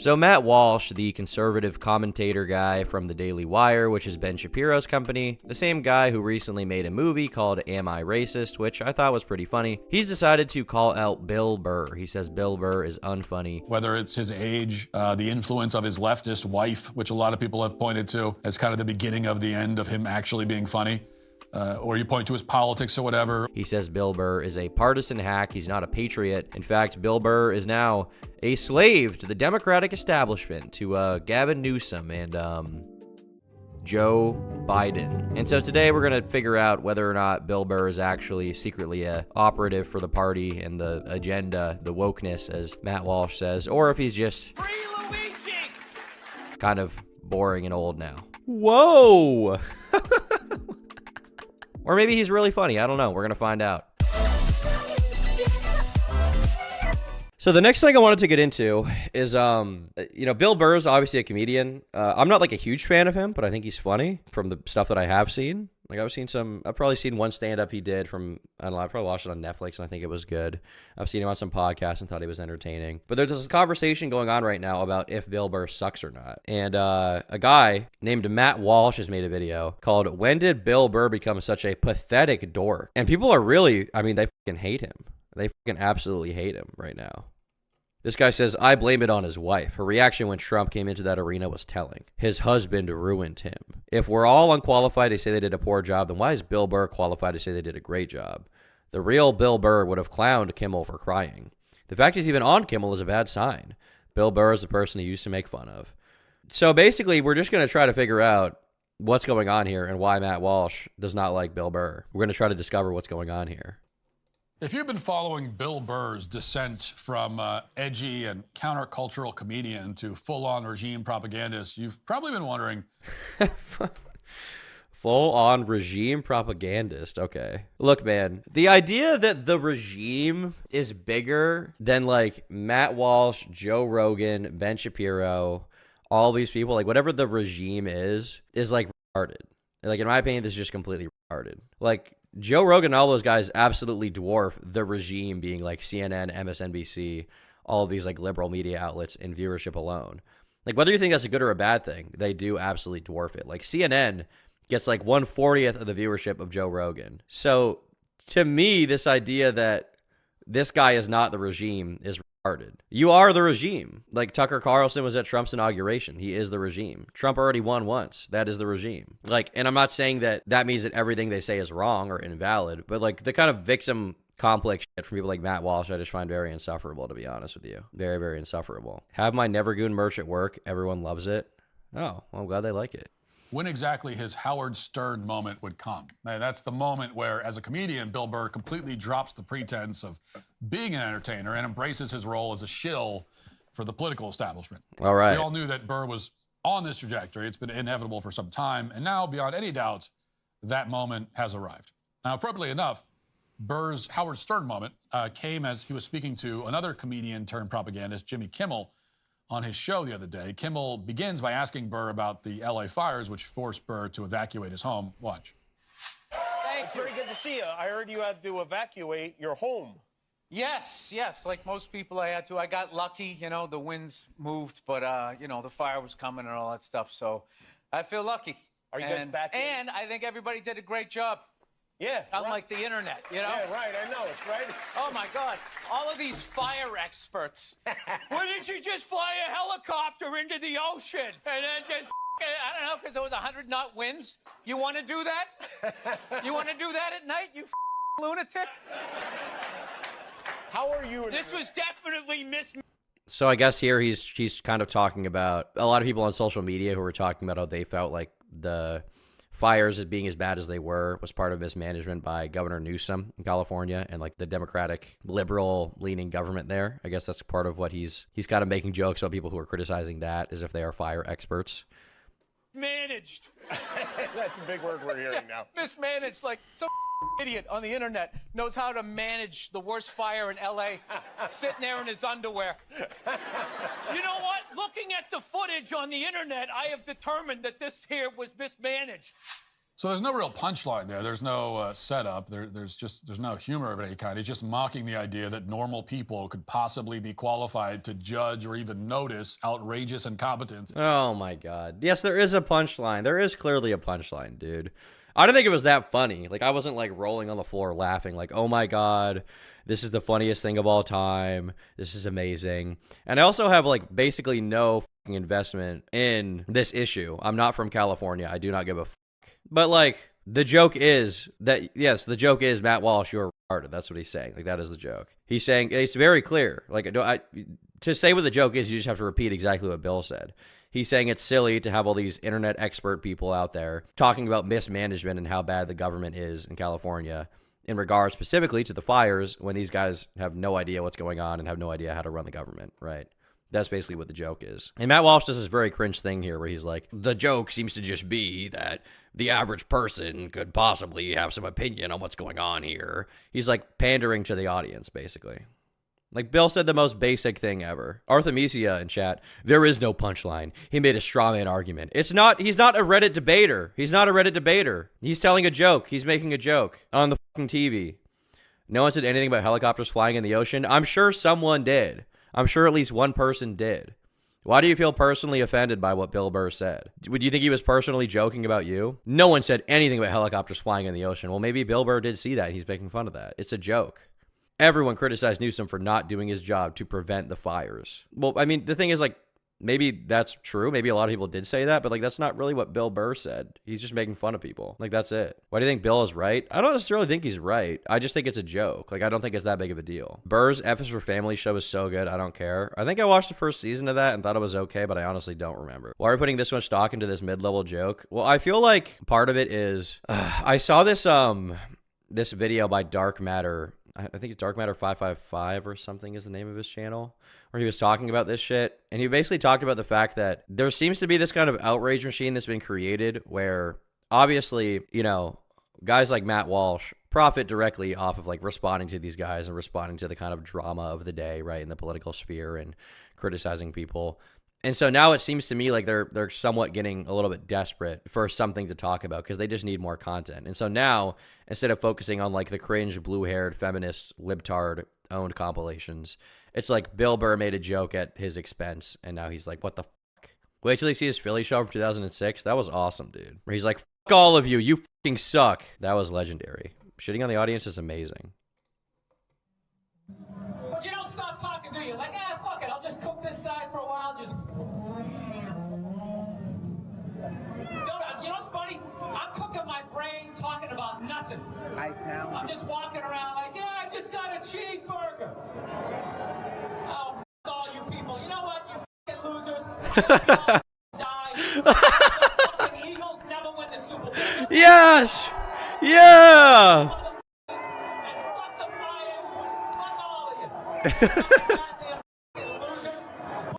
So Matt Walsh, the conservative commentator guy from the Daily Wire, which is Ben Shapiro's company, the same guy who recently made a movie called Am I Racist, which I thought was pretty funny, he's decided to call out Bill Burr. He says Bill Burr is unfunny. Whether it's his age, the influence of his leftist wife, which a lot of people have pointed to as kind of the beginning of the end of him actually being funny. Or you point to his politics or whatever. He says Bill Burr is a partisan hack. He's not a patriot. In fact, Bill Burr is now a slave to the Democratic establishment, to Gavin Newsom and Joe Biden. And so today we're going to figure out whether or not Bill Burr is actually secretly a operative for the party and the agenda, the wokeness, as Matt Walsh says, or if he's just Free Luigi! Kind of boring and old now. Whoa! Or maybe he's really funny. I don't know. We're going to find out. So the next thing I wanted to get into is, Bill Burr is obviously a comedian. I'm not like a huge fan of him, but I think he's funny from the stuff that I have seen. Like I've probably seen one stand-up he did from, I don't know, I probably watched it on Netflix and I think it was good. I've seen him on some podcasts and thought he was entertaining. But there's this conversation going on right now about if Bill Burr sucks or not. And a guy named Matt Walsh has made a video called "When Did Bill Burr Become Such a Pathetic Dork?" And people are really, they fucking hate him. They fucking absolutely hate him right now. This guy says, I blame it on his wife. Her reaction when Trump came into that arena was telling. His husband ruined him. If we're all unqualified to say they did a poor job, then why is Bill Burr qualified to say they did a great job? The real Bill Burr would have clowned Kimmel for crying. The fact he's even on Kimmel is a bad sign. Bill Burr is the person he used to make fun of. So basically, we're just going to try to figure out what's going on here and why Matt Walsh does not like Bill Burr. We're going to try to discover what's going on here. If you've been following Bill Burr's descent from edgy and countercultural comedian to full-on regime propagandist, you've probably been wondering. Full-on regime propagandist. Okay. Look, man, the idea that the regime is bigger than like Matt Walsh, Joe Rogan, Ben Shapiro, all these people, like whatever the regime is like retarded. Like in my opinion, this is just completely retarded. Like Joe Rogan and all those guys absolutely dwarf the regime being like CNN, MSNBC, all of these like liberal media outlets in viewership alone. Like whether you think that's a good or a bad thing, they do absolutely dwarf it. Like CNN gets like 1/40th of the viewership of Joe Rogan. So to me, this idea that this guy is not the regime is retarded. You are the regime. Like Tucker Carlson was at Trump's inauguration. He is the regime. Trump already won once. That is the regime. Like, and I'm not saying that that means that everything they say is wrong or invalid, but like the kind of victim complex shit from people like Matt Walsh, I just find very insufferable, to be honest with you. Very, very insufferable. Have my Nevergoon merch at work. Everyone loves it. Oh, well, I'm glad they like it. When exactly his Howard Stern moment would come. Now, that's the moment where, as a comedian, Bill Burr completely drops the pretense of being an entertainer and embraces his role as a shill for the political establishment. All right. We all knew that Burr was on this trajectory. It's been inevitable for some time. And now, beyond any doubt, that moment has arrived. Now, appropriately enough, Burr's Howard Stern moment came as he was speaking to another comedian turned propagandist, Jimmy Kimmel, on his show the other day. Kimmel begins by asking Burr about the LA fires, which forced Burr to evacuate his home. Watch. Thank you. Very good to see you. I heard you had to evacuate your home. Yes. Like most people, I had to. I got lucky, the winds moved, but, the fire was coming and all that stuff. So I feel lucky. Are you guys back in? And I think everybody did a great job. Yeah. Unlike the internet, Yeah, right. I know. It's right. Oh, my God. All of these fire experts. Why didn't you just fly a helicopter into the ocean? And then just, I don't know, because there was 100-knot winds? You want to do that? You want to do that at night, you lunatic? How are you? This was definitely So I guess here he's kind of talking about a lot of people on social media who were talking about how they felt like the fires as being as bad as they were was part of mismanagement by Governor Newsom in California and like the Democratic liberal leaning government there. I guess that's part of what he's kind of making jokes about people who are criticizing that as if they are fire experts. Managed. That's a big word we're hearing now. Mismanaged, like some idiot on the internet knows how to manage the worst fire in LA sitting there in his underwear. You know what? Looking at the footage on the internet, I have determined that this here was mismanaged. So there's no real punchline there. There's no setup. There's no humor of any kind. He's just mocking the idea that normal people could possibly be qualified to judge or even notice outrageous incompetence. Oh my God. Yes, there is a punchline. There is clearly a punchline, dude. I don't think it was that funny. Like, I wasn't like rolling on the floor laughing like, oh my God, this is the funniest thing of all time. This is amazing. And I also have like basically no investment in this issue. I'm not from California. I do not give a But like, the joke is that, yes, the joke is, Matt Walsh, you're retarded. That's what he's saying. Like, that is the joke. He's saying, it's very clear. Like, to say what the joke is, you just have to repeat exactly what Bill said. He's saying it's silly to have all these internet expert people out there talking about mismanagement and how bad the government is in California in regards specifically to the fires, when these guys have no idea what's going on and have no idea how to run the government, right? That's basically what the joke is. And Matt Walsh does this very cringe thing here where he's like, the joke seems to just be that the average person could possibly have some opinion on what's going on here. He's like pandering to the audience, basically. Like, Bill said the most basic thing ever. Artemisia in chat, there is no punchline. He made a straw man argument. He's not a Reddit debater. He's not a Reddit debater. He's telling a joke. He's making a joke on the fucking TV. No one said anything about helicopters flying in the ocean. I'm sure someone did. I'm sure at least one person did. Why do you feel personally offended by what Bill Burr said? Would you think he was personally joking about you? No one said anything about helicopters flying in the ocean. Well, maybe Bill Burr did see that. He's making fun of that. It's a joke. Everyone criticized Newsom for not doing his job to prevent the fires. Well, I mean, the thing is, like, maybe that's true. Maybe a lot of people did say that, but like, that's not really what Bill Burr said. He's just making fun of people. Like, that's it. Why do you think Bill is right? I don't necessarily think he's right. I just think it's a joke. Like, I don't think it's that big of a deal. Burr's F is for Family show is so good. I don't care. I think I watched the first season of that and thought it was okay, but I honestly don't remember. Why are we putting this much stock into this mid-level joke? Well, I feel like part of it is, I saw this video by Dark Matter. I think it's Dark Matter 555 or something is the name of his channel, where he was talking about this shit. And he basically talked about the fact that there seems to be this kind of outrage machine that's been created where obviously, you know, guys like Matt Walsh profit directly off of like responding to these guys and responding to the kind of drama of the day, right, in the political sphere and criticizing people. And so now it seems to me like they're somewhat getting a little bit desperate for something to talk about because they just need more content. And so now, instead of focusing on like the cringe blue-haired feminist libtard owned compilations, it's like Bill Burr made a joke at his expense, and now he's like, what the fuck? Wait till you see his Philly show from 2006. That was awesome, dude. Where he's like, fuck all of you. You fucking suck. That was legendary. Shitting on the audience is amazing. But you don't stop talking, do you? Like, fuck it. I'll just cook this side for a while. Just. You know what's funny? I'm cooking my brain talking about nothing. I'm just walking around like, yeah, I just got a cheeseburger. Oh, f all you people. You know what? You fucking losers. Die. The fucking Eagles never win the Super Bowl. Yes! Yeah! And fuck the Flyers. Fuck all of you. Goddamn losers.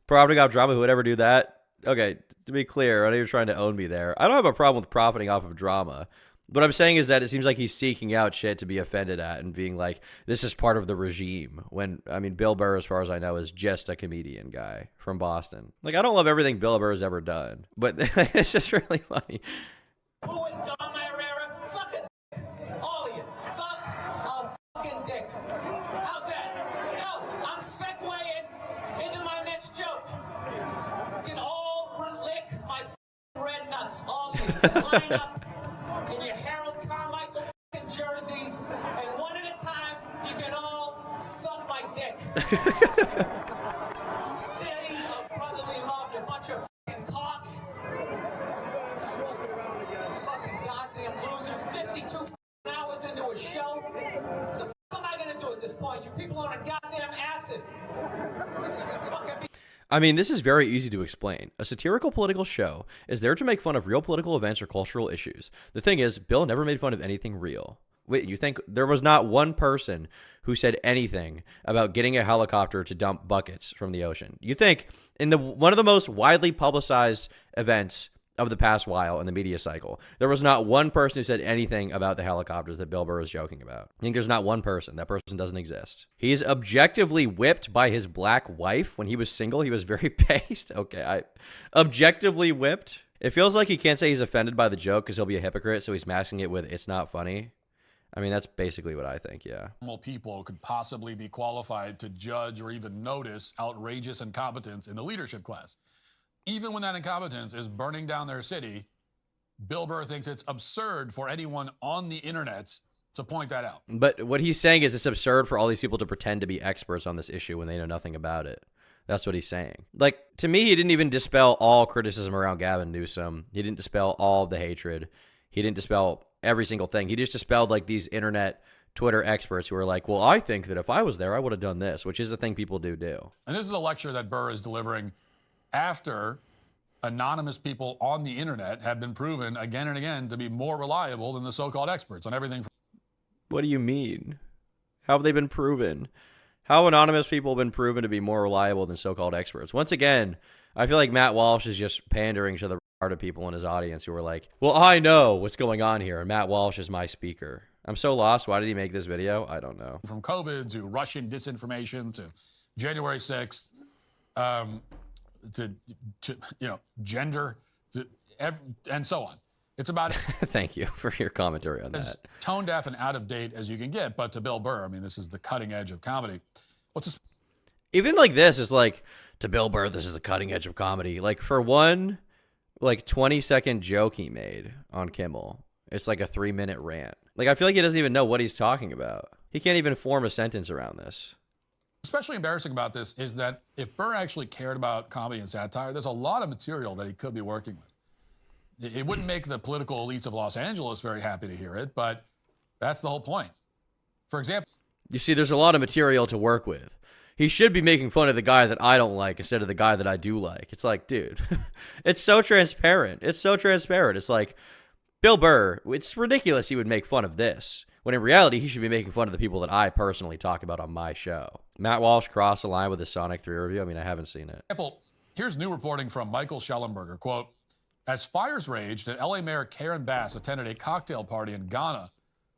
Profiting off drama, who would ever do that? Okay, to be clear, I know you're trying to own me there. I don't have a problem with profiting off of drama. What I'm saying is that it seems like he's seeking out shit to be offended at and being like, this is part of the regime. When, I mean, Bill Burr, as far as I know, is just a comedian guy from Boston. Like, I don't love everything Bill Burr has ever done, but it's just really funny. Who would Dom Herrera? Suck it. All of you. Suck a fucking dick. How's that? No, I'm segueing into my next joke. You can all lick my red nuts. All of you. Line up in your Harold Carmichael fucking jerseys, and one at a time, you can all suck my dick. City of brotherly love, you bunch of fucking cocks. Just walking around again. Fucking goddamn losers. 52 hours into a show. The fuck am I gonna do at this point? You people on a goddamn acid. Fucking I mean, this is very easy to explain. A satirical political show is there to make fun of real political events or cultural issues. The thing is, Bill never made fun of anything real. Wait, you think there was not one person who said anything about getting a helicopter to dump buckets from the ocean? You think in one of the most widely publicized events of the past while in the media cycle, there was not one person who said anything about the helicopters that Bill Burr was joking about. I think there's not one person. That person doesn't exist. He's objectively whipped by his black wife when he was single. He was very paced. Okay, objectively whipped. It feels like he can't say he's offended by the joke because he'll be a hypocrite, so he's masking it with "it's not funny." I mean, that's basically what I think, yeah. Normal people could possibly be qualified to judge or even notice outrageous incompetence in the leadership class. Even when that incompetence is burning down their city, Bill Burr thinks it's absurd for anyone on the internet to point that out. But what he's saying is it's absurd for all these people to pretend to be experts on this issue when they know nothing about it. That's what he's saying. Like, to me, he didn't even dispel all criticism around Gavin Newsom. He didn't dispel all of the hatred. He didn't dispel every single thing. He just dispelled like these internet Twitter experts who are like, well, I think that if I was there, I would have done this, which is a thing people do. And this is a lecture that Burr is delivering after anonymous people on the internet have been proven again and again to be more reliable than the so-called experts on everything. What do you mean? How have they been proven? How have anonymous people been proven to be more reliable than so-called experts? Once again, I feel like Matt Walsh is just pandering to the retarded people in his audience who are like, well, I know what's going on here, and Matt Walsh is my speaker. I'm so lost. Why did he make this video? I don't know. From COVID to Russian disinformation to January 6th, to gender, and so on. It's about Thank you for your commentary on as that. tone deaf and out of date as you can get. But to Bill Burr, I mean, this is the cutting edge of comedy. What's this? Even like this is like, to Bill Burr, this is the cutting edge of comedy. Like, for one, like 20-second joke he made on Kimmel, it's like a 3-minute rant. Like, I feel like he doesn't even know what he's talking about. He can't even form a sentence around this. Especially embarrassing about this is that if Burr actually cared about comedy and satire, there's a lot of material that he could be working with. It wouldn't make the political elites of Los Angeles very happy to hear it, but that's the whole point. For example, you see, there's a lot of material to work with. He should be making fun of the guy that I don't like instead of the guy that I do like. It's like, dude, it's so transparent. It's so transparent. It's like, Bill Burr, it's ridiculous he would make fun of this, when in reality, he should be making fun of the people that I personally talk about on my show. Matt Walsh crossed the line with his Sonic 3 review. I mean, I haven't seen it. Here's new reporting from Michael Schellenberger, quote, as fires raged and LA Mayor Karen Bass attended a cocktail party in Ghana,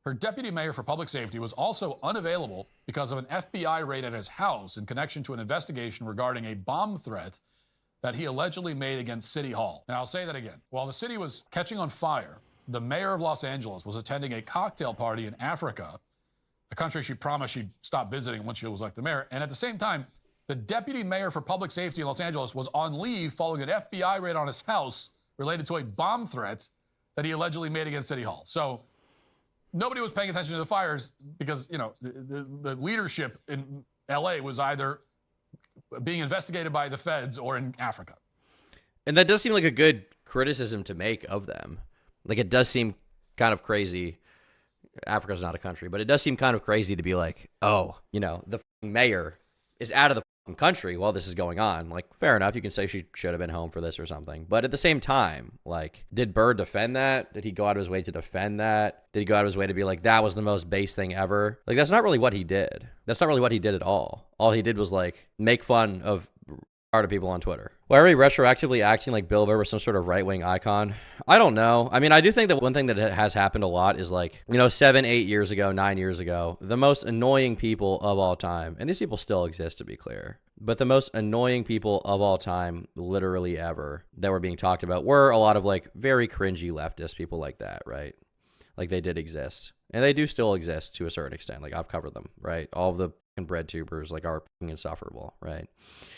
her deputy mayor for public safety was also unavailable because of an FBI raid at his house in connection to an investigation regarding a bomb threat that he allegedly made against City Hall. Now, I'll say that again. While the city was catching on fire, the mayor of Los Angeles was attending a cocktail party in Africa, a country she promised she'd stop visiting once she was like the mayor. And at the same time, the deputy mayor for public safety in Los Angeles was on leave following an FBI raid on his house related to a bomb threat that he allegedly made against City Hall. So nobody was paying attention to the fires because, you know, the leadership in LA was either being investigated by the feds or in Africa. And that does seem like a good criticism to make of them. Like, it does seem kind of crazy. Africa's not a country, but it does seem kind of crazy to be like, oh, you know, the mayor is out of the country while this is going on. Like, fair enough. You can say she should have been home for this or something. But at the same time, like, did Burr defend that? Did he go out of his way to defend that? Did he go out of his way to be like, that was the most base thing ever? Like, that's not really what he did. That's not really what he did at all. All he did was, like, make fun of retarded people on Twitter. Why are we retroactively acting like Bill Burr was some sort of right-wing icon? I don't know. I mean, I do think that one thing that has happened a lot is, like, you know, 7, 8 years ago, 9 years ago, the most annoying people of all time, and these people still exist to be clear, but the most annoying people of all time, literally ever, that were being talked about were a lot of, like, very cringy leftist people like that, right? Like, they did exist. And they do still exist to a certain extent. Like, I've covered them, right? All of the bread tubers, like, are insufferable, right?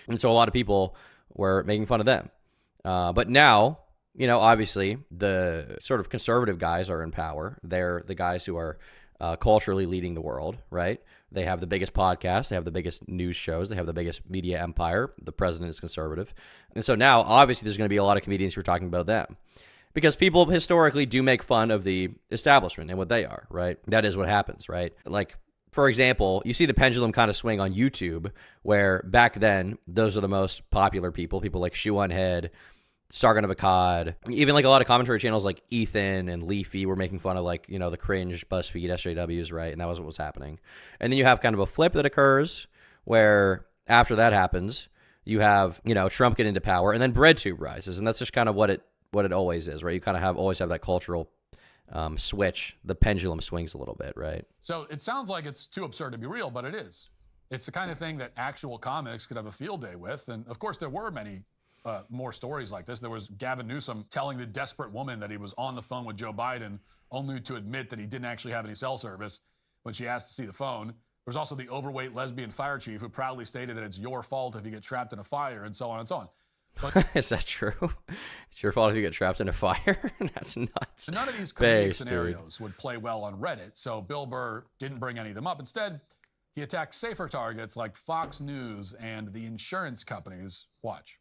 And so a lot of people were making fun of them. But now, you know, obviously the sort of conservative guys are in power. They're the guys who are culturally leading the world, right? They have the biggest podcasts. They have the biggest news shows. They have the biggest media empire. The president is conservative. And so now, obviously, there's going to be a lot of comedians who are talking about them. Because people historically do make fun of the establishment and what they are, right? That is what happens, right? Like, for example, you see the pendulum kind of swing on YouTube, where back then, those are the most popular people like Shoe on Head, Sargon of Akkad, even like a lot of commentary channels like Ethan and Leafy were making fun of, like, you know, the cringe BuzzFeed SJWs, right? And that was what was happening. And then you have kind of a flip that occurs where after that happens, you have, you know, Trump get into power and then BreadTube rises. And that's just kind of what it always is, right? You kind of always have that cultural switch. The pendulum swings a little bit, right? So it sounds like it's too absurd to be real, but it is. It's the kind of thing that actual comics could have a field day with. And of course, there were many more stories like this. There was Gavin Newsom telling the desperate woman that he was on the phone with Joe Biden, only to admit that he didn't actually have any cell service when she asked to see the phone. There was also the overweight lesbian fire chief who proudly stated that it's your fault if you get trapped in a fire, and so on and so on. But is that true? It's your fault if you get trapped in a fire? That's nuts. none of these comedic scenarios would play well on Reddit, so Bill Burr didn't bring any of them up. Instead, he attacked safer targets like Fox News and the insurance companies. Watch.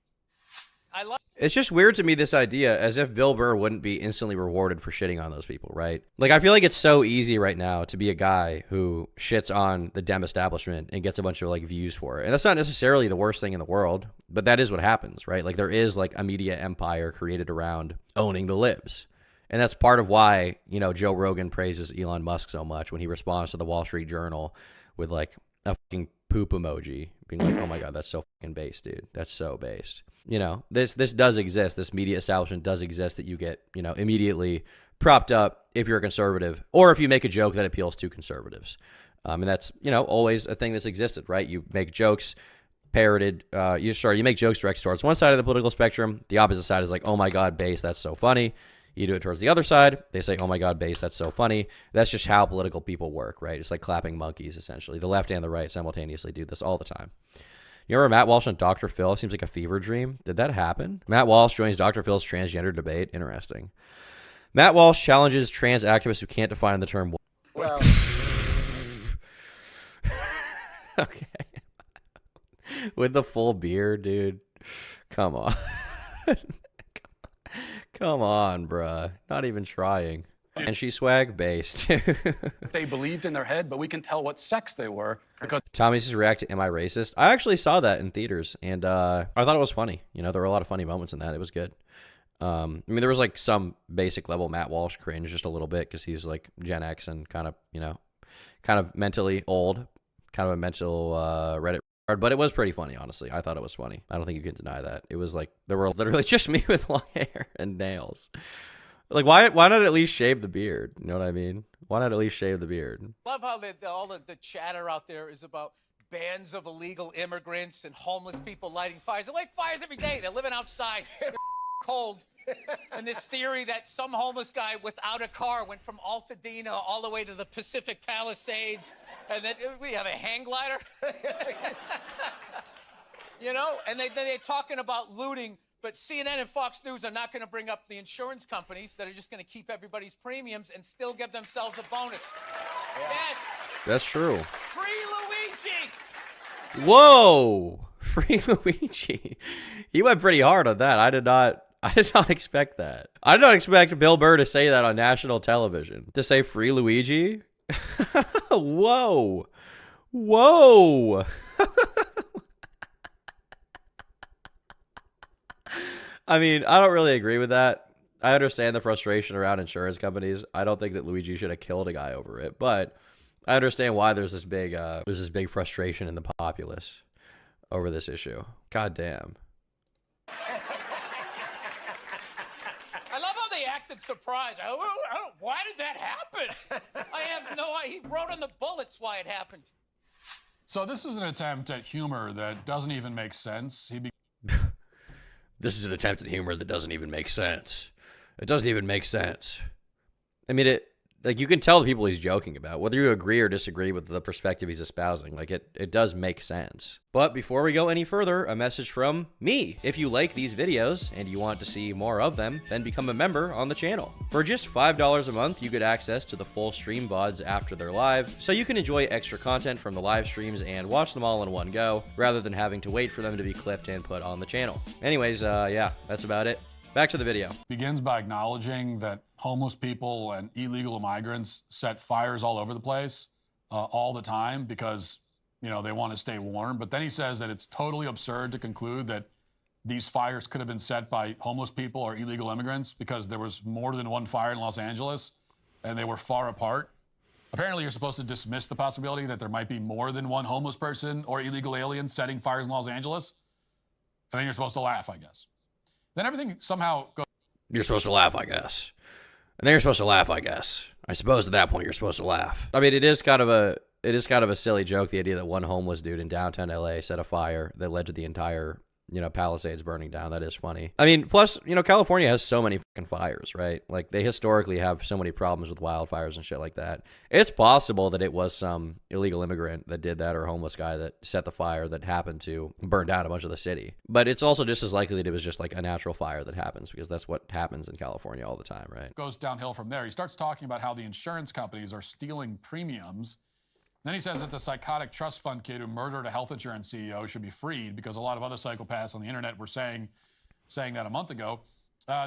It's just weird to me, this idea, as if Bill Burr wouldn't be instantly rewarded for shitting on those people, right? Like, I feel like it's so easy right now to be a guy who shits on the Dem establishment and gets a bunch of, like, views for it. And that's not necessarily the worst thing in the world, but that is what happens, right? Like, there is, like, a media empire created around owning the libs. And that's part of why, you know, Joe Rogan praises Elon Musk so much when he responds to the Wall Street Journal with, like, a fucking poop emoji, being like, oh my God, that's so fucking based, dude. That's so based. You know, this does exist. This media establishment does exist, that you get, you know, immediately propped up if you're a conservative or if you make a joke that appeals to conservatives. And that's, you know, always a thing that's existed, right? You make jokes parroted, you make jokes directed towards one side of the political spectrum. The opposite side is like, oh my God, base, that's so funny. You do it towards the other side, they say, oh my God, base, that's so funny. That's just how political people work, right? It's like clapping monkeys, essentially. The left and the right simultaneously do this all the time. You remember Matt Walsh on Dr. Phil? Seems like a fever dream. Did that happen? Matt Walsh joins Dr. Phil's transgender debate. Interesting. Matt Walsh challenges trans activists who can't define the term. Well, okay. With the full beard, dude. Come on. Come on, bruh. Not even trying. And she swag based. They believed in their head, but we can tell what sex they were because Tommy's just react to Am I Racist? I actually saw that in theaters, and I thought it was funny. You know, there were a lot of funny moments in that. It was good. I mean, there was like some basic level Matt Walsh cringe just a little bit because he's like Gen X and kind of, you know, kind of mentally old, kind of a mental Reddit. But it was pretty funny, honestly. I thought it was funny. I don't think you can deny that. It was like, there were literally just me with long hair and nails. Like, why not at least shave the beard? You know what I mean? Why not at least shave the beard? Love how all the chatter out there is about bands of illegal immigrants and homeless people lighting fires. They light fires every day. They're living outside. They're cold. And this theory that some homeless guy without a car went from Altadena all the way to the Pacific Palisades, and then we have a hang glider. You know, and they're talking about looting. But CNN and Fox News are not going to bring up the insurance companies that are just going to keep everybody's premiums and still give themselves a bonus. Yeah. Yes. That's true. Free Luigi. Whoa. Free Luigi. He went pretty hard on that. I did not expect that. I did not expect Bill Burr to say that on national television. To say free Luigi? Whoa. Whoa. I mean, I don't really agree with that. I understand the frustration around insurance companies. I don't think that Luigi should have killed a guy over it, but I understand why there's this big frustration in the populace over this issue. God damn. I love how they acted surprised. Why did that happen? I have no idea. He wrote on the bullets why it happened. So this is an attempt at humor that doesn't even make sense. This is an attempt at humor that doesn't even make sense. It doesn't even make sense. I mean, like, you can tell the people he's joking about, whether you agree or disagree with the perspective he's espousing. Like, it does make sense. But before we go any further, a message from me. If you like these videos and you want to see more of them, then become a member on the channel. For just $5 a month, you get access to the full stream VODs after they're live, so you can enjoy extra content from the live streams and watch them all in one go, rather than having to wait for them to be clipped and put on the channel. Anyways, yeah, that's about it. Back to the video. Begins by acknowledging that homeless people and illegal migrants set fires all over the place all the time because, you know, they want to stay warm. But then he says that it's totally absurd to conclude that these fires could have been set by homeless people or illegal immigrants because there was more than one fire in Los Angeles and they were far apart. Apparently, you're supposed to dismiss the possibility that there might be more than one homeless person or illegal alien setting fires in Los Angeles. And then you're supposed to laugh, I guess. Then everything somehow goes. You're supposed to laugh, I guess. And then you're supposed to laugh, I guess. I suppose at that point you're supposed to laugh. I mean, it is kind of a silly joke, the idea that one homeless dude in downtown LA set a fire that led to the entire Palisades burning down. That is funny. I mean, plus, California has so many fucking fires, right? Like, they historically have so many problems with wildfires and shit like that. It's possible that it was some illegal immigrant that did that, or a homeless guy that set the fire that happened to burn down a bunch of the city. But it's also just as likely that it was just like a natural fire that happens, because that's what happens in California all the time, right? Goes downhill from there. He starts talking about how the insurance companies are stealing premiums. Then he says that the psychotic trust fund kid who murdered a health insurance CEO should be freed, because a lot of other psychopaths on the internet were saying that a month ago.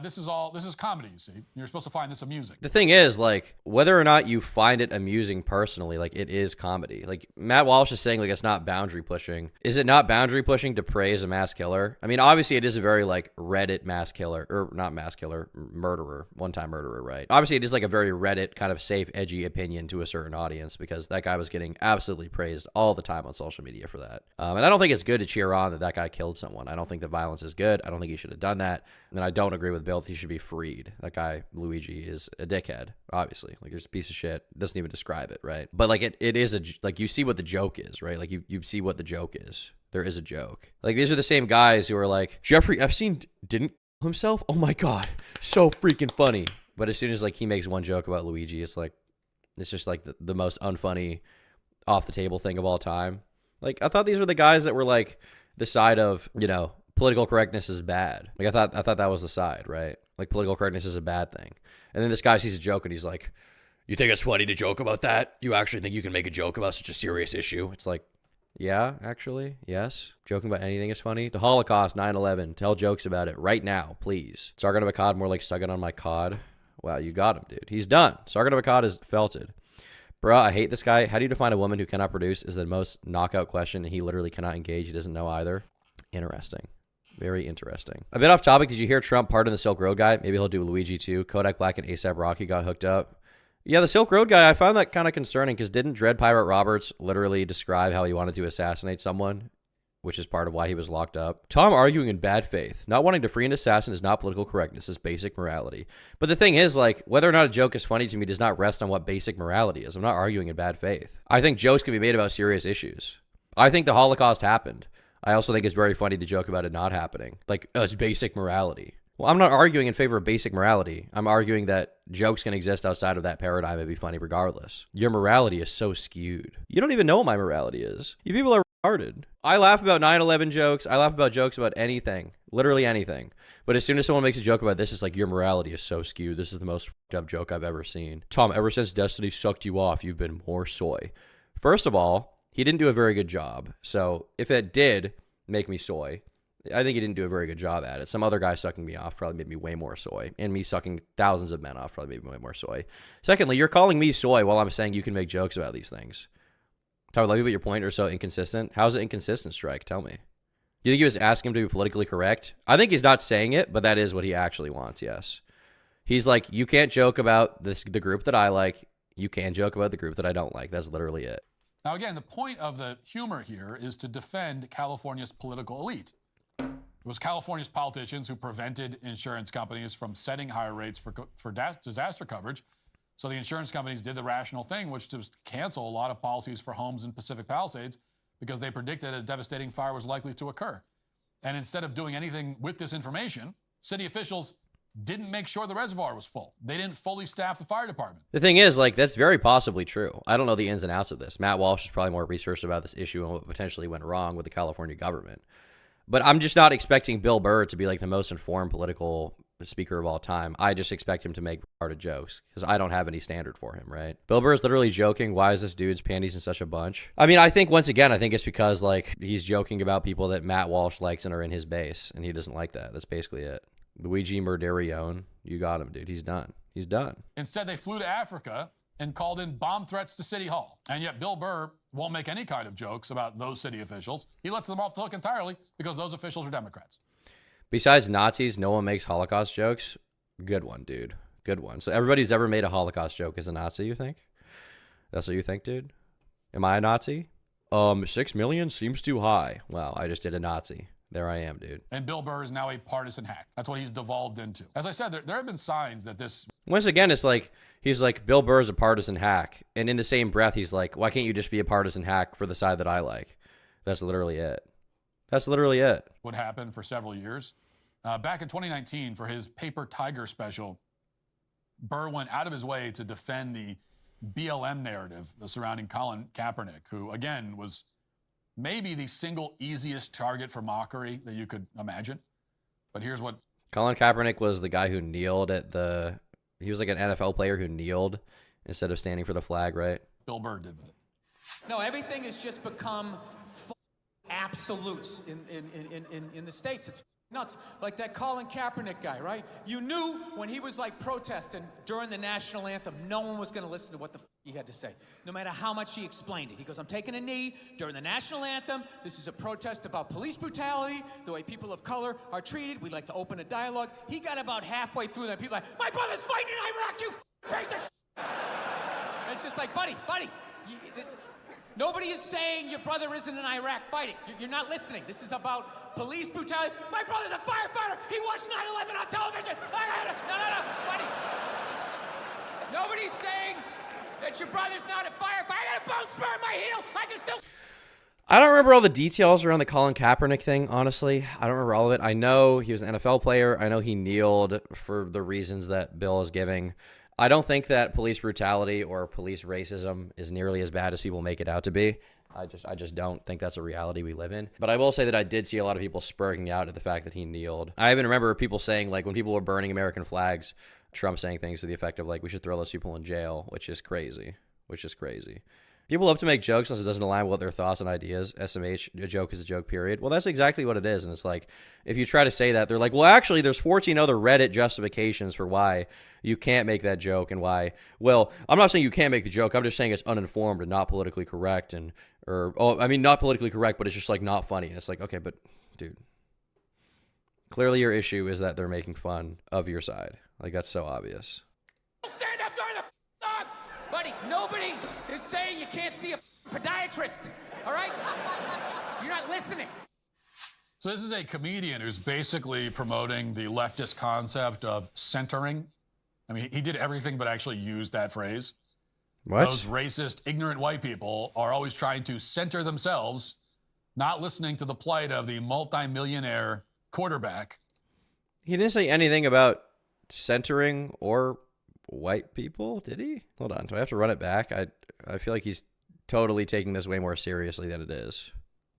This is comedy, you see. You're supposed to find this amusing. The thing is, like, whether or not you find it amusing personally, like, it is comedy. Like, Matt Walsh is saying, like, it's not boundary pushing. Is it not boundary pushing to praise a mass killer? I mean, obviously it is a very, like, Reddit mass killer, or not mass killer, murderer, one-time murderer, right? Obviously it is like a very Reddit kind of safe, edgy opinion to a certain audience, because that guy was getting absolutely praised all the time on social media for that. And I don't think it's good to cheer on that guy killed someone. I don't think the violence is good. I don't think he should have done that. And I don't agree with Bill. He should be freed. That guy, Luigi, is a dickhead, obviously. Like, there's a piece of shit. Doesn't even describe it, right? But, like, it is like, you see what the joke is, right? Like, you see what the joke is. There is a joke. Like, these are the same guys who are like, Jeffrey Epstein didn't kill himself? Oh my God. So freaking funny. But as soon as, like, he makes one joke about Luigi, it's like, it's just like the most unfunny, off the table thing of all time. Like, I thought these were the guys that were like the side of, political correctness is bad. Like, I thought that was the side, right? Like, political correctness is a bad thing. And then this guy sees a joke and he's like, you think it's funny to joke about that? You actually think you can make a joke about such a serious issue? It's like, yeah, actually, yes. Joking about anything is funny. The Holocaust, 9/11, tell jokes about it right now, please. Sargon of Akkad, more like sucking on my cod. Wow, you got him, dude. He's done. Sargon of Akkad is felted. Bruh, I hate this guy. How do you define a woman who cannot produce is the most knockout question, and he literally cannot engage. He doesn't know either. Interesting. Very interesting. A bit off topic. Did you hear Trump pardon the Silk Road guy? Maybe he'll do Luigi too. Kodak Black and ASAP Rocky got hooked up. Yeah, the Silk Road guy, I found that kind of concerning, because didn't Dread Pirate Roberts literally describe how he wanted to assassinate someone, which is part of why he was locked up? Tom arguing in bad faith. Not wanting to free an assassin is not political correctness. It's basic morality. But the thing is, like, whether or not a joke is funny to me does not rest on what basic morality is. I'm not arguing in bad faith. I think jokes can be made about serious issues. I think the Holocaust happened. I also think it's very funny to joke about it not happening. Like, oh, it's basic morality. Well, I'm not arguing in favor of basic morality. I'm arguing that jokes can exist outside of that paradigm and be funny regardless. Your morality is so skewed. You don't even know what my morality is. You people are retarded. I laugh about 9/11 jokes. I laugh about jokes about anything. Literally anything. But as soon as someone makes a joke about this, it's like, your morality is so skewed. This is the most fucked up joke I've ever seen. Tom, ever since Destiny sucked you off, you've been more soy. First of all, he didn't do a very good job. So if it did make me soy, I think he didn't do a very good job at it. Some other guy sucking me off probably made me way more soy. And me sucking thousands of men off probably made me way more soy. Secondly, you're calling me soy while I'm saying you can make jokes about these things. Tom, let me put your point are so inconsistent. How is it inconsistent, Strike? Tell me. You think he was asking him to be politically correct? I think he's not saying it, but that is what he actually wants, yes. He's like, you can't joke about the group that I like. You can joke about the group that I don't like. That's literally it. Now, again, the point of the humor here is to defend California's political elite. It was California's politicians who prevented insurance companies from setting higher rates for disaster coverage. So the insurance companies did the rational thing, which was cancel a lot of policies for homes in Pacific Palisades because they predicted a devastating fire was likely to occur. And instead of doing anything with this information, city officials didn't make sure the reservoir was full. They didn't fully staff the fire department. The thing is, like, that's very possibly true. I don't know the ins and outs of this. Matt Walsh is probably more researched about this issue and what potentially went wrong with the California government. But I'm just not expecting Bill Burr to be like the most informed political speaker of all time. I just expect him to make retarded jokes because I don't have any standard for him, right? Bill Burr is literally joking, why is this dude's panties in such a bunch? I mean, I think, once again, I think it's because, like, he's joking about people that Matt Walsh likes and are in his base, and he doesn't like that. That's basically it. Luigi Murderione, you got him, dude. He's done. He's done. Instead, they flew to Africa and called in bomb threats to City Hall. And yet Bill Burr won't make any kind of jokes about those city officials. He lets them off the hook entirely because those officials are Democrats. Besides Nazis, no one makes Holocaust jokes. Good one, dude. Good one. So everybody's ever made a Holocaust joke is a Nazi, you think? That's what you think, dude? Am I a Nazi? 6 million seems too high. Well, I just did a Nazi. There I am, dude. And Bill Burr is now a partisan hack. That's what he's devolved into. As I said, there have been signs that this... Once again, it's like, he's like, Bill Burr is a partisan hack. And in the same breath, he's like, why can't you just be a partisan hack for the side that I like? That's literally it. That's literally it. What happened for several years. Back in 2019, for his Paper Tiger special, Burr went out of his way to defend the BLM narrative surrounding Colin Kaepernick, who, again, was maybe the single easiest target for mockery that you could imagine. But here's what... Colin Kaepernick was the guy who kneeled he was like an NFL player who kneeled instead of standing for the flag, right? Bill Burr did with it. No, everything has just become absolutes in the States. It's nuts. Like that Colin Kaepernick guy, right? You knew when he was like protesting during the national anthem, no one was going to listen to what the he had to say, no matter how much he explained it. He goes, I'm taking a knee during the national anthem. This is a protest about police brutality, the way people of color are treated. We'd like to open a dialogue. He got about halfway through that. People are like, my brother's fighting in Iraq, you piece of shit. It's just like, buddy, nobody is saying your brother isn't in Iraq fighting. You're not listening. This is about police brutality. My brother's a firefighter. He watched 9/11 on television. No, buddy. Nobody's saying that your brother's not a firefighter. I got a bone spur in my heel. I can still... I don't remember all the details around the Colin Kaepernick thing, honestly. I don't remember all of it. I know he was an NFL player. I know he kneeled for the reasons that Bill is giving. I don't think that police brutality or police racism is nearly as bad as people make it out to be. I just don't think that's a reality we live in. But I will say that I did see a lot of people spurring out at the fact that he kneeled. I even remember people saying, like, when people were burning American flags, Trump saying things to the effect of, like, we should throw those people in jail, which is crazy. People love to make jokes unless it doesn't align with their thoughts and ideas. SMH, a joke is a joke, period. Well, that's exactly what it is. And it's like, if you try to say that, they're like, well, actually, there's 14 other Reddit justifications for why you can't make that joke and why. Well, I'm not saying you can't make the joke. I'm just saying it's uninformed and not politically correct. Not politically correct, but it's just like not funny. And it's like, okay, but dude, clearly your issue is that they're making fun of your side. Like, that's so obvious. Stand up during the song. Buddy, nobody is saying you can't see a podiatrist, all right? You're not listening. So this is a comedian who's basically promoting the leftist concept of centering. I mean, he did everything but actually use that phrase. What? Those racist, ignorant white people are always trying to center themselves, not listening to the plight of the multimillionaire quarterback. He didn't say anything about centering or white people, did he? Hold on, do I have to run it back? I feel like he's totally taking this way more seriously than it is.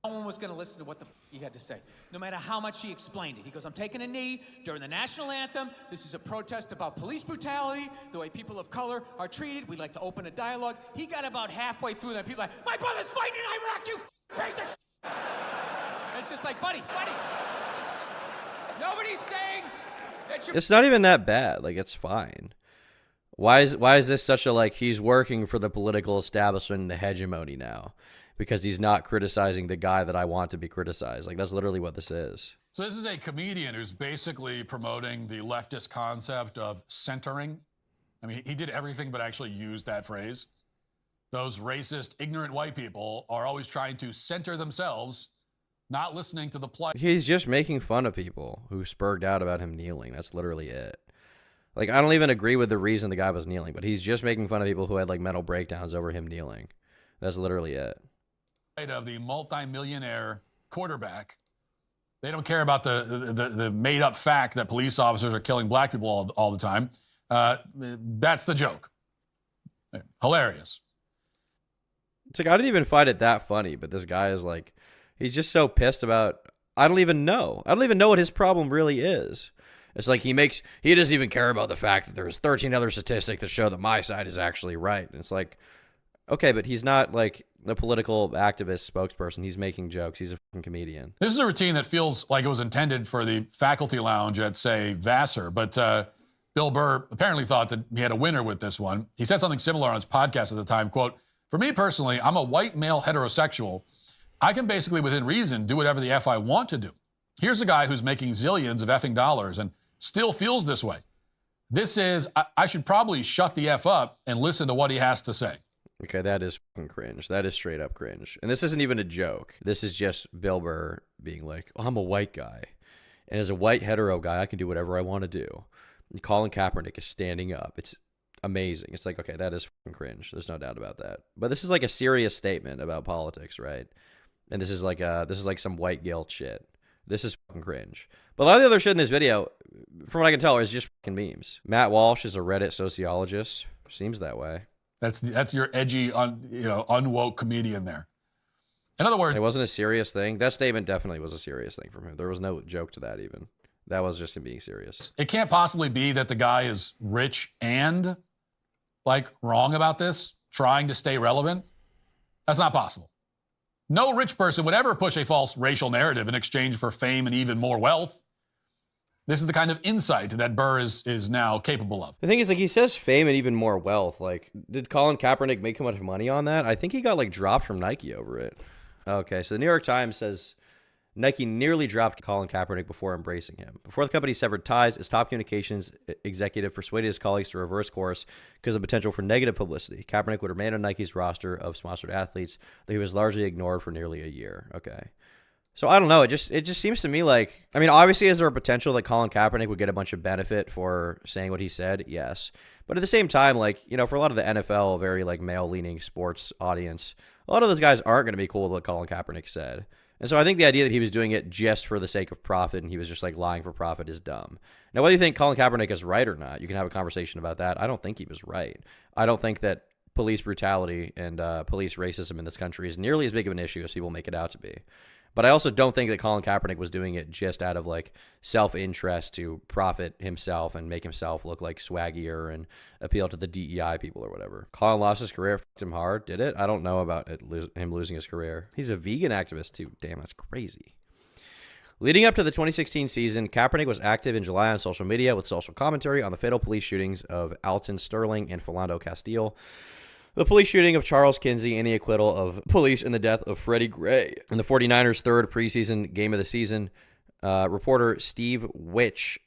No one was going to listen to what the he had to say, no matter how much he explained it. He goes, I'm taking a knee during the national anthem. This is a protest about police brutality, the way people of color are treated. We'd like to open a dialogue. He got about halfway through that. People are like, my brother's fighting in Iraq, you piece of shit. It's just like, buddy. Nobody's saying that you're... It's not even that bad. Like, it's fine. Why is this such a, like, he's working for the political establishment and the hegemony now? Because he's not criticizing the guy that I want to be criticized. Like, that's literally what this is. So this is a comedian who's basically promoting the leftist concept of centering. I mean, he did everything but actually use that phrase. Those racist, ignorant white people are always trying to center themselves, not listening to the plight. He's just making fun of people who spurred out about him kneeling. That's literally it. Like, I don't even agree with the reason the guy was kneeling, but he's just making fun of people who had, like, mental breakdowns over him kneeling. That's literally it. Of the multimillionaire quarterback. They don't care about the made-up fact that police officers are killing black people all the time. That's the joke. Hilarious. It's like, I didn't even find it that funny, but this guy is like, he's just so pissed about, I don't even know what his problem really is. It's like he doesn't even care about the fact that there's 13 other statistics that show that my side is actually right. And it's like, okay, but he's not like the political activist spokesperson. He's making jokes. He's a fucking comedian. This is a routine that feels like it was intended for the faculty lounge at, say, Vassar. But Bill Burr apparently thought that he had a winner with this one. He said something similar on his podcast at the time, quote, for me personally, I'm a white male heterosexual. I can basically, within reason, do whatever the F I want to do. Here's a guy who's making zillions of effing dollars and still feels this way. This is, I should probably shut the F up and listen to what he has to say. Okay, that is fucking cringe. That is straight up cringe. And this isn't even a joke. This is just Bill Burr being like, oh, I'm a white guy. And as a white hetero guy, I can do whatever I want to do. And Colin Kaepernick is standing up. It's amazing. It's like, okay, that is fucking cringe. There's no doubt about that. But this is like a serious statement about politics, right? And this is like some white guilt shit. This is fucking cringe. But a lot of the other shit in this video, from what I can tell, is just fucking memes. Matt Walsh is a Reddit sociologist. Seems that way. That's your edgy, unwoke comedian there. In other words, it wasn't a serious thing. That statement definitely was a serious thing from him. There was no joke to that even. That was just him being serious. It can't possibly be that the guy is rich and like wrong about this, trying to stay relevant. That's not possible. No rich person would ever push a false racial narrative in exchange for fame and even more wealth. This is the kind of insight that Burr is now capable of. The thing is, like, he says fame and even more wealth. Like, did Colin Kaepernick make how much money on that? I think he got, like, dropped from Nike over it. Okay, so the New York Times says Nike nearly dropped Colin Kaepernick before embracing him. Before the company severed ties, its top communications executive persuaded his colleagues to reverse course because of potential for negative publicity. Kaepernick would remain on Nike's roster of sponsored athletes, though he was largely ignored for nearly a year. Okay. So I don't know. It just seems to me like, I mean, obviously, is there a potential that Colin Kaepernick would get a bunch of benefit for saying what he said? Yes. But at the same time, like, you know, for a lot of the NFL, very like male-leaning sports audience, a lot of those guys aren't going to be cool with what Colin Kaepernick said. And so I think the idea that he was doing it just for the sake of profit and he was just like lying for profit is dumb. Now, whether you think Colin Kaepernick is right or not, you can have a conversation about that. I don't think he was right. I don't think that police brutality and police racism in this country is nearly as big of an issue as people make it out to be. But I also don't think that Colin Kaepernick was doing it just out of like self-interest to profit himself and make himself look like swaggier and appeal to the DEI people or whatever. Colin lost his career, fucked him hard, did it? I don't know about him losing his career. He's a vegan activist too. Damn, that's crazy. Leading up to the 2016 season, Kaepernick was active in July on social media with social commentary on the fatal police shootings of Alton Sterling and Philando Castile, the police shooting of Charles Kinsey, and the acquittal of police in the death of Freddie Gray. In the 49ers' third preseason game of the season, reporter Steve Witch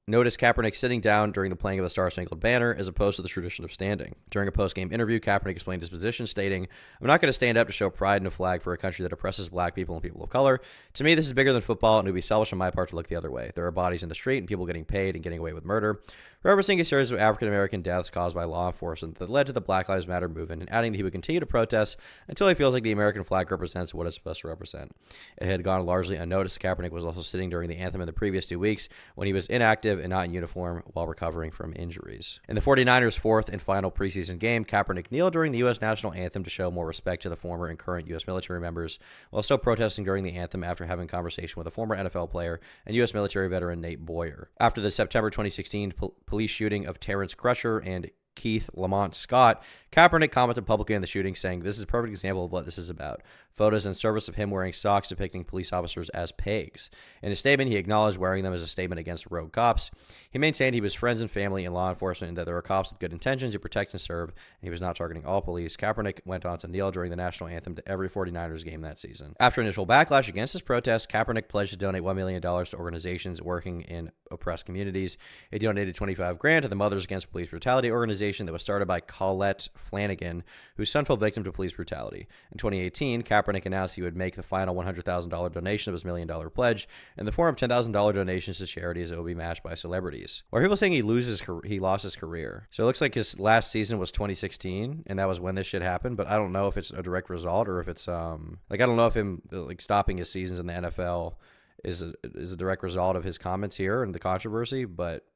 noticed Kaepernick sitting down during the playing of the Star-Spangled Banner as opposed to the tradition of standing. During a post-game interview, Kaepernick explained his position, stating, "I'm not going to stand up to show pride in a flag for a country that oppresses black people and people of color. To me, this is bigger than football, and it would be selfish on my part to look the other way. There are bodies in the street and people getting paid and getting away with murder." Referencing a series of African-American deaths caused by law enforcement that led to the Black Lives Matter movement, and adding that he would continue to protest until he feels like the American flag represents what it's supposed to represent. It had gone largely unnoticed. Kaepernick was also sitting during the anthem in the previous 2 weeks when he was inactive and not in uniform while recovering from injuries. In the 49ers' fourth and final preseason game, Kaepernick kneeled during the U.S. national anthem to show more respect to the former and current U.S. military members, while still protesting during the anthem after having a conversation with a former NFL player and U.S. military veteran Nate Boyer. After the September 2016 police shooting of Terrence Crutcher and Keith Lamont Scott, Kaepernick commented publicly on the shooting, saying, "This is a perfect example of what this is about. Photos and service of him wearing socks depicting police officers as pigs." In a statement, he acknowledged wearing them as a statement against rogue cops. He maintained he was friends and family in law enforcement and that there are cops with good intentions who protect and serve, and he was not targeting all police. Kaepernick went on to kneel during the national anthem to every 49ers game that season. After initial backlash against his protest, Kaepernick pledged to donate $1 million to organizations working in oppressed communities. He donated $25,000 to the Mothers Against Police Brutality organization that was started by Colette Flanagan, whose son fell victim to police brutality. In 2018, Kaepernick announced he would make the final $100,000 donation of his $1 million pledge in the form of $10,000 donations to charities that will be matched by celebrities. Or people saying he lost his career. So it looks like his last season was 2016, and that was when this shit happened. But I don't know if it's a direct result or if it's I don't know if him like stopping his seasons in the NFL is a direct result of his comments here and the controversy, but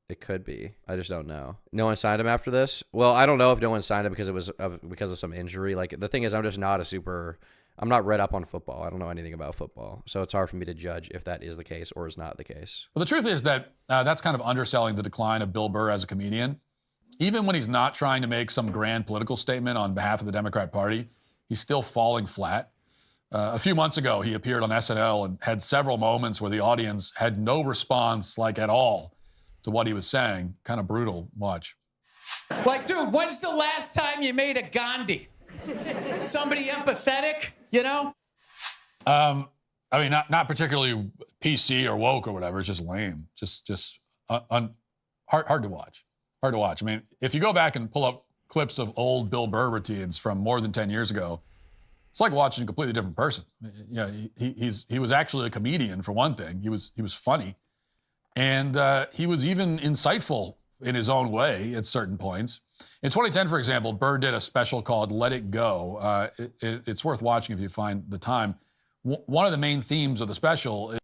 it could be. I just don't know. No one signed him after this. Well, I don't know if no one signed him because of some injury. Like, the thing is, I'm not read up on football. I don't know anything about football, so it's hard for me to judge if that is the case or is not the case. Well, the truth is that that's kind of underselling the decline of Bill Burr as a comedian. Even when he's not trying to make some grand political statement on behalf of the Democrat Party, he's still falling flat. A few months ago, he appeared on SNL and had several moments where the audience had no response, like at all, to what he was saying. Kind of brutal. Watch. Like, dude, when's the last time you made a Gandhi? Somebody empathetic, you know? I mean, not particularly PC or woke or whatever. It's just lame. Just hard to watch. Hard to watch. I mean, if you go back and pull up clips of old Bill Burr routines from more than 10 years ago, it's like watching a completely different person. Yeah, he was actually a comedian, for one thing. He was funny. And he was even insightful in his own way at certain points. In 2010, for example, Burr did a special called Let It Go. It's worth watching if you find the time. one of the main themes of the special is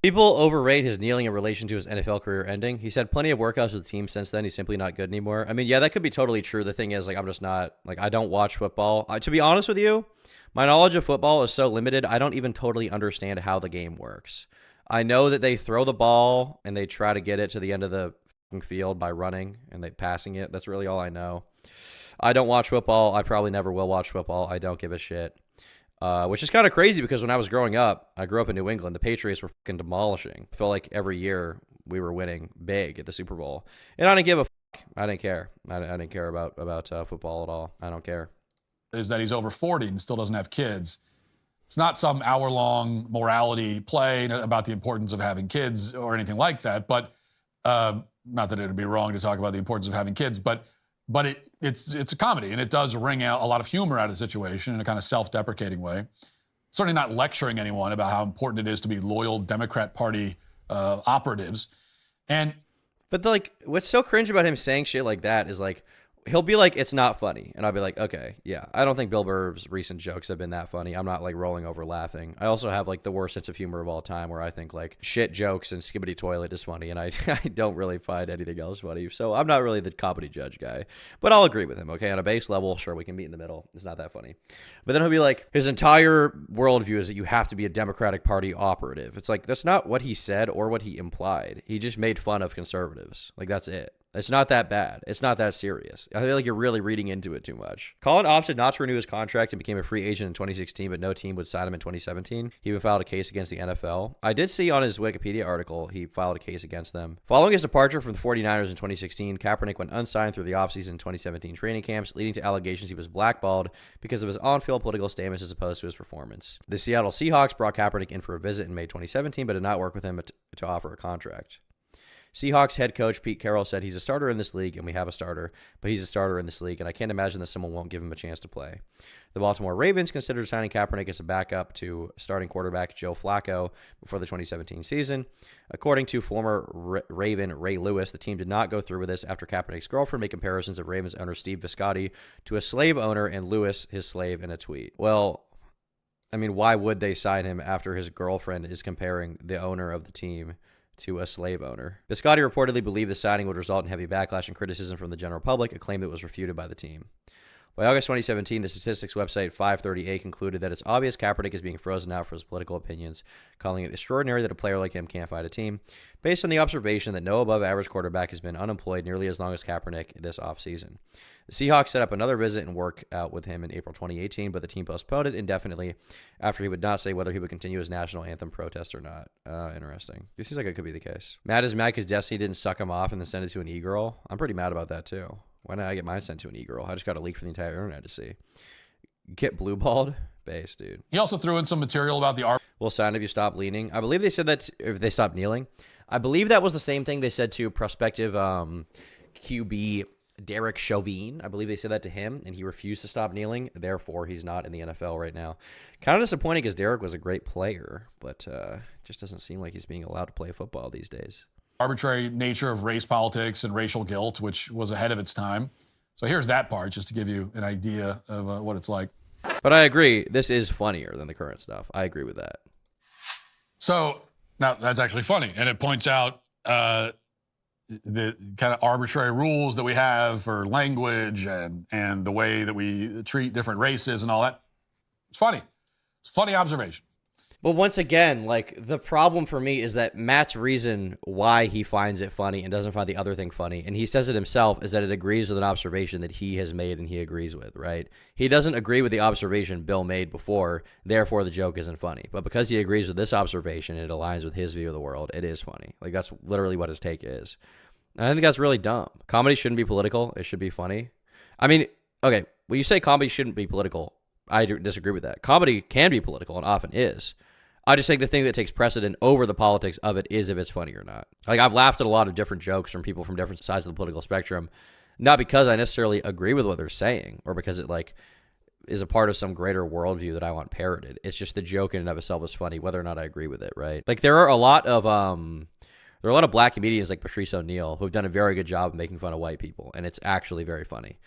People overrate his kneeling in relation to his NFL career ending. He's had plenty of workouts with the team since then. He's simply not good anymore. I mean, yeah, that could be totally true. The thing is, like, I'm just not, like, I don't watch football. To be honest with you, my knowledge of football is so limited, I don't even totally understand how the game works. I know that they throw the ball and they try to get it to the end of the field by running and they passing it. That's really all I know. I don't watch football. I probably never will watch football. I don't give a shit. Which is kind of crazy because when I was growing up, I grew up in New England. The Patriots were fucking demolishing. I felt like every year we were winning big at the Super Bowl. And I didn't give a fuck. I didn't care. I didn't care about football at all. I don't care. Is that he's over 40 and still doesn't have kids. It's not some hour-long morality play about the importance of having kids or anything like that. But not that it would be wrong to talk about the importance of having kids, but it's a comedy, and it does wring out a lot of humor out of the situation in a kind of self-deprecating way. Certainly not lecturing anyone about how important it is to be loyal Democrat Party operatives. But like, what's so cringe about him saying shit like that is like, he'll be like, it's not funny. And I'll be like, okay, yeah. I don't think Bill Burr's recent jokes have been that funny. I'm not like rolling over laughing. I also have like the worst sense of humor of all time where I think like shit jokes and skibbity toilet is funny. And I don't really find anything else funny. So I'm not really the comedy judge guy, but I'll agree with him. Okay. On a base level, sure, we can meet in the middle. It's not that funny. But then he'll be like, his entire worldview is that you have to be a Democratic Party operative. It's like, that's not what he said or what he implied. He just made fun of conservatives. Like, that's it. It's not that bad. It's not that serious. I feel like you're really reading into it too much. Colin opted not to renew his contract and became a free agent in 2016, but no team would sign him in 2017. He even filed a case against the NFL. I did see on his Wikipedia article he filed a case against them. Following his departure from the 49ers in 2016, Kaepernick went unsigned through the offseason in 2017 training camps, leading to allegations he was blackballed because of his on-field political statements as opposed to his performance. The Seattle Seahawks brought Kaepernick in for a visit in May 2017, but did not work with him to offer a contract. Seahawks head coach Pete Carroll said he's a starter in this league, and we have a starter, but he's a starter in this league, and I can't imagine that someone won't give him a chance to play. The Baltimore Ravens considered signing Kaepernick as a backup to starting quarterback Joe Flacco before the 2017 season. According to former Raven Ray Lewis, the team did not go through with this after Kaepernick's girlfriend made comparisons of Ravens owner Steve Viscotti to a slave owner and Lewis his slave in a tweet. Well, I mean, why would they sign him after his girlfriend is comparing the owner of the team to a slave owner? Biscotti reportedly believed the signing would result in heavy backlash and criticism from the general public, a claim that was refuted by the team. By August 2017, the statistics website 538 concluded that it's obvious Kaepernick is being frozen out for his political opinions, calling it extraordinary that a player like him can't find a team, based on the observation that no above-average quarterback has been unemployed nearly as long as Kaepernick this offseason. The Seahawks set up another visit and work out with him in April 2018, but the team postponed it indefinitely after he would not say whether he would continue his national anthem protest or not. Interesting. This seems like it could be the case. Matt is mad because Destiny didn't suck him off and then send it to an e-girl. I'm pretty mad about that too. Why didn't I get mine sent to an e-girl? I just got a leak for the entire internet to see. Get blue-balled? Base, dude. he also threw in some material about the We'll sign if you stop leaning. I believe they said that if they stop kneeling. I believe that was the same thing they said to prospective QB Derek Chauvin. I believe they said that to him, and he refused to stop kneeling. Therefore, he's not in the NFL right now. Kind of disappointing because Derek was a great player, but just doesn't seem like he's being allowed to play football these days. arbitrary nature of race politics and racial guilt, which was ahead of its time. So here's that part, just to give you an idea of what it's like. But I agree, this is funnier than the current stuff. I agree with that. So now that's actually funny, and it points out the kind of arbitrary rules that we have for language and the way that we treat different races and all that. It's funny. It's a funny observation. But once again, like, the problem for me is that Matt's reason why he finds it funny and doesn't find the other thing funny, and he says it himself, is that it agrees with an observation that he has made and he agrees with, right? He doesn't agree with the observation Bill made before, therefore the joke isn't funny. But because he agrees with this observation and it aligns with his view of the world, it is funny. Like, that's literally what his take is. And I think that's really dumb. Comedy shouldn't be political. It should be funny. I mean, okay, when you say comedy shouldn't be political, I disagree with that. Comedy can be political and often is. I just think the thing that takes precedent over the politics of it is if it's funny or not. Like, I've laughed at a lot of different jokes from people from different sides of the political spectrum, not because I necessarily agree with what they're saying or because it, like, is a part of some greater worldview that I want parroted. It's just the joke in and of itself is funny, whether or not I agree with it, right? Like, there are a lot of black comedians like Patrice O'Neal who have done a very good job of making fun of white people, and it's actually very funny,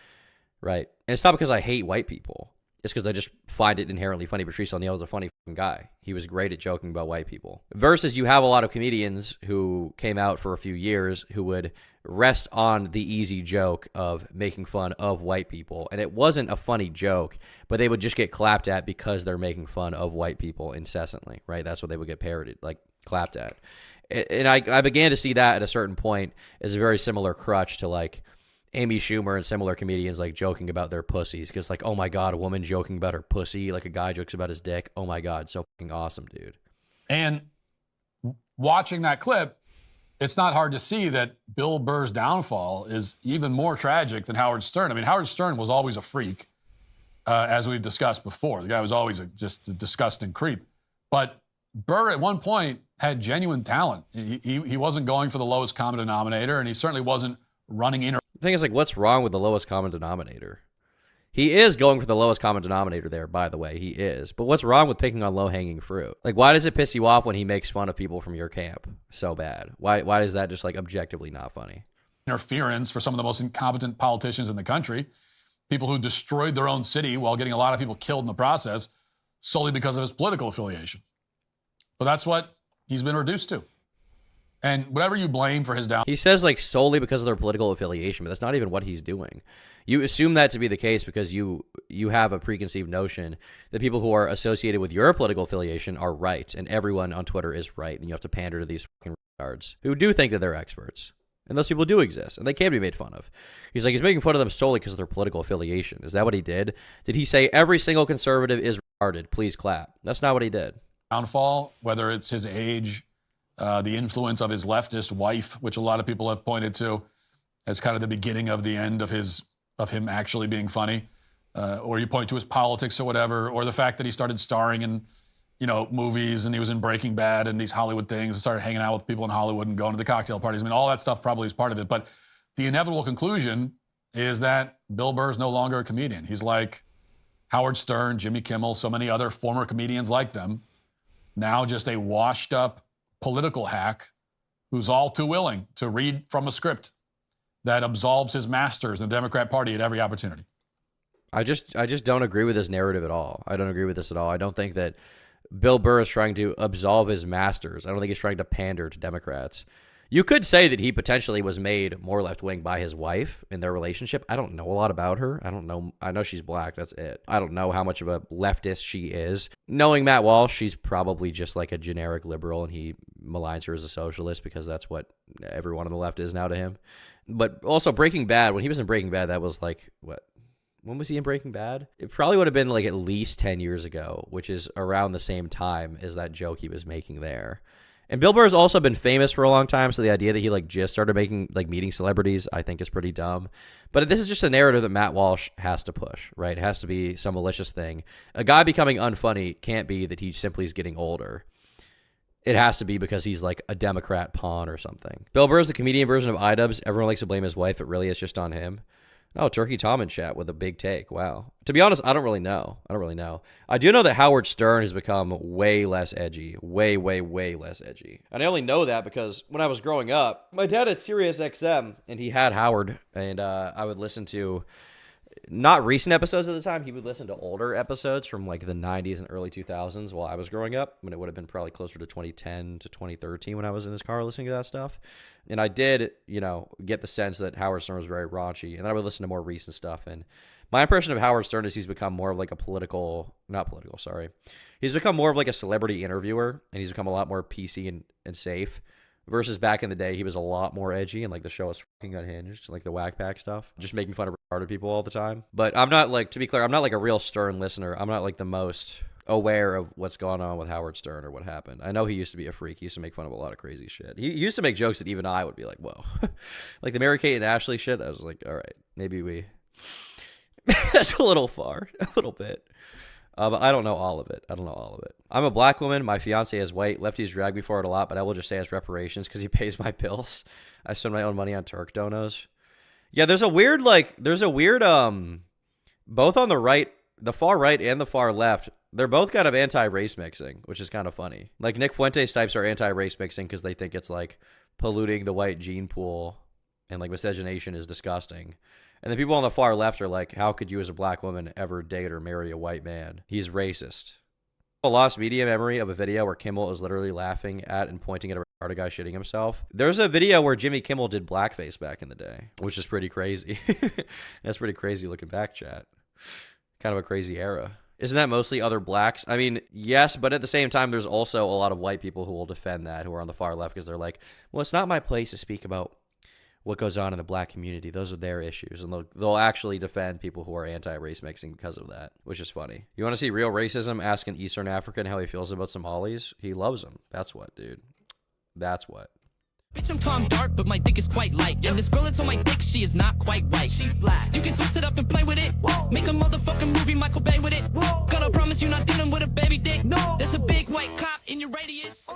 right? And it's not because I hate white people. It's because I just find it inherently funny. Patrice O'Neal is a funny fucking guy. He was great at joking about white people. Versus you have a lot of comedians who came out for a few years who would rest on the easy joke of making fun of white people. And it wasn't a funny joke, but they would just get clapped at because they're making fun of white people incessantly, right? That's what they would get parodied, like clapped at. And I began to see that at a certain point as a very similar crutch to like Amy Schumer and similar comedians like joking about their pussies, because like, oh my God, a woman joking about her pussy, like a guy jokes about his dick. Oh my God, so fucking awesome, dude. And watching that clip, it's not hard to see that Bill Burr's downfall is even more tragic than Howard Stern. I mean, Howard Stern was always a freak, as we've discussed before. The guy was always just a disgusting creep. But Burr at one point had genuine talent. He wasn't going for the lowest common denominator, and he certainly wasn't running in. The thing is, like, what's wrong with the lowest common denominator? He is going for the lowest common denominator there, by the way. He is. But what's wrong with picking on low-hanging fruit? Like, why does it piss you off when he makes fun of people from your camp so bad? Why is that just, like, objectively not funny? Interference for some of the most incompetent politicians in the country, people who destroyed their own city while getting a lot of people killed in the process solely because of his political affiliation. But that's what he's been reduced to. And whatever you blame for his down, he says like solely because of their political affiliation, but that's not even what he's doing. You assume that to be the case because you have a preconceived notion that people who are associated with your political affiliation are right, and everyone on Twitter is right, and you have to pander to these fucking retards who do think that they're experts. And those people do exist, and they can be made fun of. He's like, he's making fun of them solely because of their political affiliation. Is that what he did? Did he say every single conservative is retarded? Please clap. That's not what he did. Downfall, whether it's his age, the influence of his leftist wife, which a lot of people have pointed to as kind of the beginning of the end of him actually being funny, or you point to his politics or whatever, or the fact that he started starring in, movies, and he was in Breaking Bad and these Hollywood things, and started hanging out with people in Hollywood and going to the cocktail parties. I mean, all that stuff probably is part of it. But the inevitable conclusion is that Bill Burr is no longer a comedian. He's like Howard Stern, Jimmy Kimmel, so many other former comedians like them, now just a washed up political hack who's all too willing to read from a script that absolves his masters in the Democrat Party at every opportunity. I just don't agree with this narrative at all. I don't agree with this at all. I don't think that Bill Burr is trying to absolve his masters. I don't think he's trying to pander to Democrats. You could say that he potentially was made more left-wing by his wife in their relationship. I don't know a lot about her. I don't know. I know she's black. That's it. I don't know how much of a leftist she is. Knowing Matt Walsh, she's probably just like a generic liberal, and he maligns her as a socialist because that's what everyone on the left is now to him. But also Breaking Bad, when he was in Breaking Bad, that was like, what? When was he in Breaking Bad? It probably would have been like at least 10 years ago, which is around the same time as that joke he was making there. And Bill Burr has also been famous for a long time, so the idea that he like just started meeting celebrities, I think is pretty dumb. But this is just a narrative that Matt Walsh has to push, right? It has to be some malicious thing. A guy becoming unfunny can't be that he simply is getting older. It has to be because he's like a Democrat pawn or something. Bill Burr is the comedian version of iDubbbz. Everyone likes to blame his wife, but really it's just on him. Oh, Turkey Tom in chat with a big take. Wow. To be honest, I don't really know. I do know that Howard Stern has become way less edgy. Way, way, way less edgy. And I only know that because when I was growing up, my dad had Sirius XM, and he had Howard, and I would listen to not recent episodes at the time. He would listen to older episodes from like the 90s and early 2000s while I was growing up, when it would have been probably closer to 2010 to 2013 when I was in his car listening to that stuff. And I did, get the sense that Howard Stern was very raunchy. And then I would listen to more recent stuff. And my impression of Howard Stern is he's become more of like He's become more of like a celebrity interviewer, and he's become a lot more PC and safe. Versus back in the day, he was a lot more edgy, and like the show was fucking unhinged, like the Whack Pack stuff, just making fun of retarded people all the time. But I'm not like, to be clear, I'm not like a real Stern listener. I'm not like the most aware of what's going on with Howard Stern or what happened. I know he used to be a freak. He used to make fun of a lot of crazy shit. He used to make jokes that even I would be like, whoa. Like the Mary-Kate and Ashley shit, I was like, all right, maybe we... That's a little far, a little bit. But I don't know all of it. I'm a black woman. My fiance is white. Lefties drag me for it a lot, but I will just say as reparations because he pays my bills. I spend my own money on Turk donos. Yeah, there's a weird, both on the right, the far right and the far left, they're both kind of anti-race mixing, which is kind of funny. Like Nick Fuentes types are anti-race mixing because they think it's like polluting the white gene pool and like miscegenation is disgusting. And the people on the far left are like, how could you as a black woman ever date or marry a white man? He's racist. A lost media memory of a video where Kimmel is literally laughing at and pointing at a retarded guy shitting himself. There's a video where Jimmy Kimmel did blackface back in the day, which is pretty crazy. That's pretty crazy looking back, chat. Kind of a crazy era. Isn't that mostly other blacks? I mean, yes, but at the same time, there's also a lot of white people who will defend that, who are on the far left, because they're like, well, it's not my place to speak about what goes on in the black community. Those are their issues. And they'll actually defend people who are anti-race mixing because of that, which is funny. You want to see real racism? Ask an Eastern African how he feels about Somalis. He loves them. That's what, dude. That's what. Bitch, I'm Tom Dark, but my dick is quite light. And this girl that's on my dick, she is not quite right. She's black. You can twist it up and play with it. Whoa. Make a motherfucking movie, Michael Bay with it. Whoa. Gotta promise you not dealing with a baby dick. No. There's a big white cop in your radius.